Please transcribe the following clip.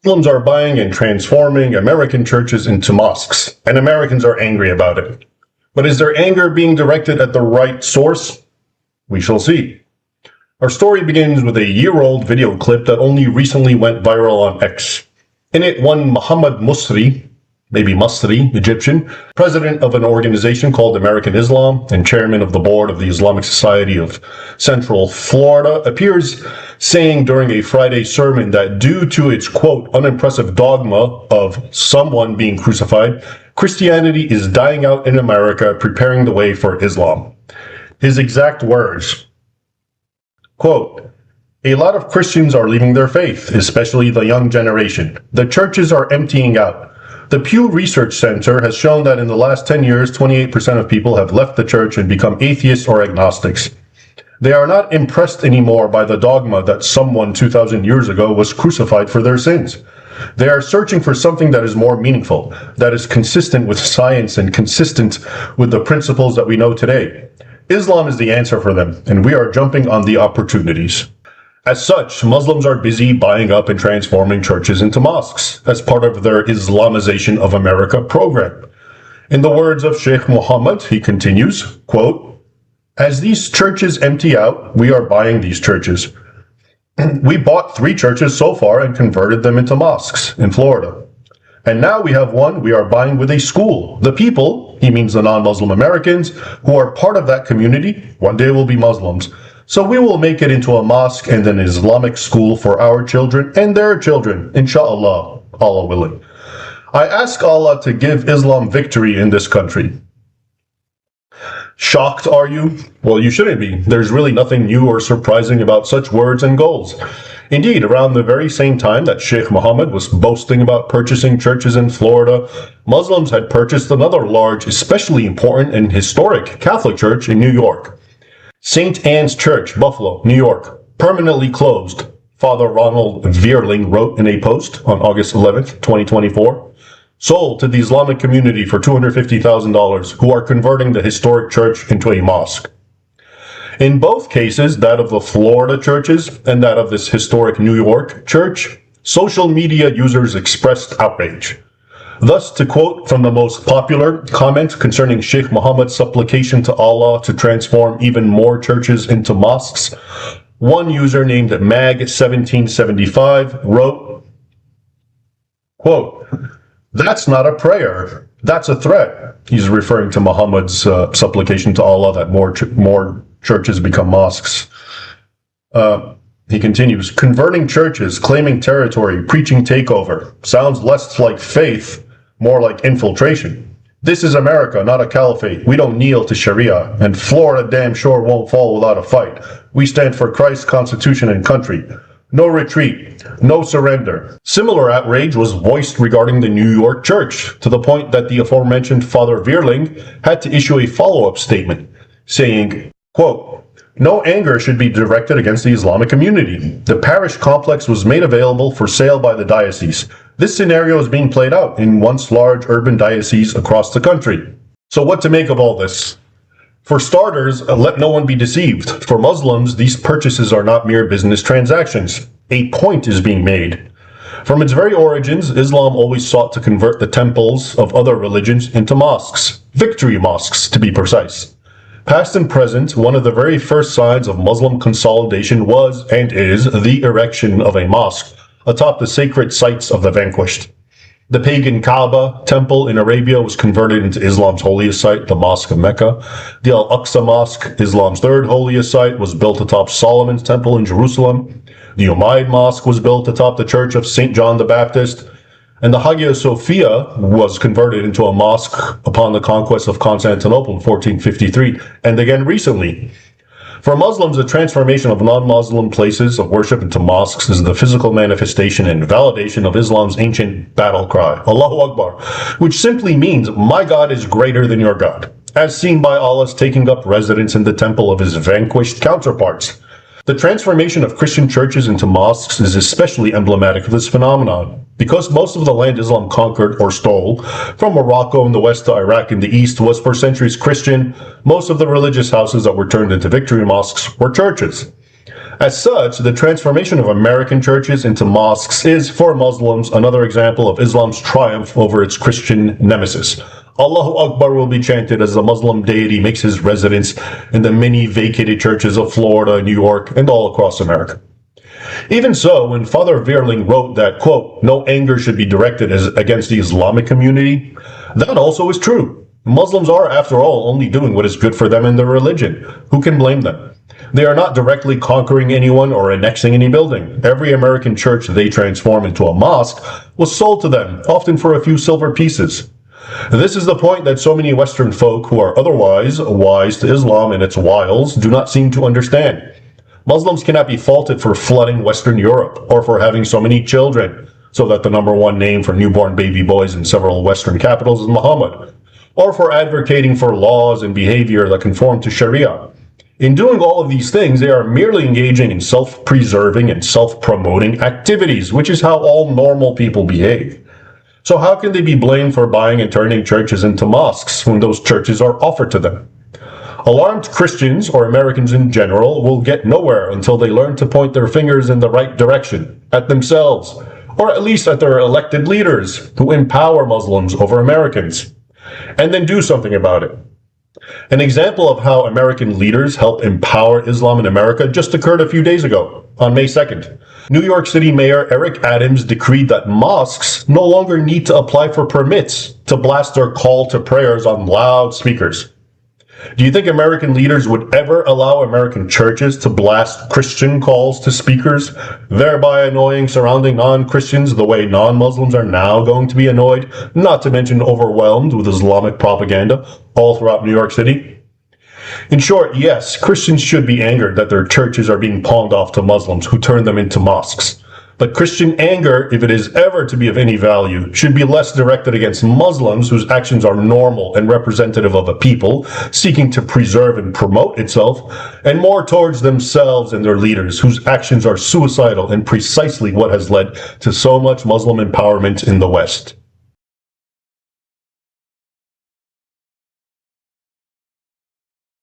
Muslims are buying and transforming American churches into mosques, and Americans are angry about it. But is their anger being directed at the right source? We shall see. Our story begins with a year-old video clip that only recently went viral on X. In it, one Muhammad Musri, maybe Masri, Egyptian, president of an organization called American Islam and chairman of the board of the Islamic Society of Central Florida, appears saying during a Friday sermon that due to its, quote, unimpressive dogma of someone being crucified, Christianity is dying out in America, preparing the way for Islam. His exact words, quote, a lot of Christians are leaving their faith, especially the young generation. The churches are emptying out. The Pew Research Center has shown that in the last 10 years, 28% of people have left the church and become atheists or agnostics. They are not impressed anymore by the dogma that someone 2,000 years ago was crucified for their sins. They are searching for something that is more meaningful, that is consistent with science and consistent with the principles that we know today. Islam is the answer for them, and we are jumping on the opportunities. As such, Muslims are busy buying up and transforming churches into mosques as part of their Islamization of America program. In the words of Sheikh Muhammad, he continues, quote, as these churches empty out, we are buying these churches. We bought 3 churches so far and converted them into mosques in Florida. And now we have one we are buying with a school. The people, he means the non-Muslim Americans, who are part of that community, one day will be Muslims. So we will make it into a mosque and an Islamic school for our children and their children, inshallah, Allah willing. I ask Allah to give Islam victory in this country. Shocked, are you? Well, you shouldn't be. There's really nothing new or surprising about such words and goals. Indeed, around the very same time that Sheikh Mohammed was boasting about purchasing churches in Florida, Muslims had purchased another large, especially important and historic Catholic church in New York. St. Anne's Church, Buffalo, New York, permanently closed, Father Ronald Vierling wrote in a post on August 11th, 2024. Sold to the Islamic community for $250,000, who are converting the historic church into a mosque. In both cases, that of the Florida churches and that of this historic New York church, social media users expressed outrage. Thus, to quote from the most popular comment concerning Sheikh Muhammad's supplication to Allah to transform even more churches into mosques, one user named Mag1775 wrote, quote, that's not a prayer, that's a threat. He's referring to Muhammad's supplication to Allah that more churches become mosques. He continues, converting churches, claiming territory, preaching takeover. Sounds less like faith, more like infiltration. This is America, not a caliphate. We don't kneel to Sharia, and Florida damn sure won't fall without a fight. We stand for Christ's Constitution and country. No retreat, no surrender. Similar outrage was voiced regarding the New York church, to the point that the aforementioned Father Vierling had to issue a follow-up statement, saying, quote, no anger should be directed against the Islamic community. The parish complex was made available for sale by the diocese. This scenario is being played out in once large urban dioceses across the country. So what to make of all this? For starters, let no one be deceived. For Muslims, these purchases are not mere business transactions. A point is being made. From its very origins, Islam always sought to convert the temples of other religions into mosques. Victory mosques, to be precise. Past and present, one of the very first signs of Muslim consolidation was and is the erection of a mosque atop the sacred sites of the vanquished. The pagan Kaaba temple in Arabia was converted into Islam's holiest site, the Mosque of Mecca. The Al-Aqsa Mosque, Islam's third holiest site, was built atop Solomon's temple in Jerusalem. The Umayyad Mosque was built atop the church of St. John the Baptist. And the Hagia Sophia was converted into a mosque upon the conquest of Constantinople in 1453, and again recently. For Muslims, the transformation of non-Muslim places of worship into mosques is the physical manifestation and validation of Islam's ancient battle cry, Allahu Akbar, which simply means, my God is greater than your God, as seen by Allah's taking up residence in the temple of his vanquished counterparts. The transformation of Christian churches into mosques is especially emblematic of this phenomenon. Because most of the land Islam conquered or stole, from Morocco in the west to Iraq in the east, was for centuries Christian, most of the religious houses that were turned into victory mosques were churches. As such, the transformation of American churches into mosques is, for Muslims, another example of Islam's triumph over its Christian nemesis. Allahu Akbar will be chanted as the Muslim deity makes his residence in the many vacated churches of Florida, New York, and all across America. Even so, when Father Veerling wrote that, quote, no anger should be directed against the Islamic community, that also is true. Muslims are, after all, only doing what is good for them in their religion. Who can blame them? They are not directly conquering anyone or annexing any building. Every American church they transform into a mosque was sold to them, often for a few silver pieces. This is the point that so many Western folk who are otherwise wise to Islam and its wiles do not seem to understand. Muslims cannot be faulted for flooding Western Europe or for having so many children, so that the number one name for newborn baby boys in several Western capitals is Muhammad, or for advocating for laws and behavior that conform to Sharia. In doing all of these things, they are merely engaging in self-preserving and self-promoting activities, which is how all normal people behave. So how can they be blamed for buying and turning churches into mosques when those churches are offered to them? Alarmed Christians, or Americans in general, will get nowhere until they learn to point their fingers in the right direction, at themselves, or at least at their elected leaders, who empower Muslims over Americans, and then do something about it. An example of how American leaders help empower Islam in America just occurred a few days ago, on May 2nd. New York City Mayor Eric Adams decreed that mosques no longer need to apply for permits to blast their call to prayers on loudspeakers. Do you think American leaders would ever allow American churches to blast Christian calls to speakers, thereby annoying surrounding non-Christians the way non-Muslims are now going to be annoyed, not to mention overwhelmed with Islamic propaganda all throughout New York City? In short, yes, Christians should be angered that their churches are being pawned off to Muslims who turn them into mosques. But Christian anger, if it is ever to be of any value, should be less directed against Muslims whose actions are normal and representative of a people seeking to preserve and promote itself, and more towards themselves and their leaders whose actions are suicidal and precisely what has led to so much Muslim empowerment in the West.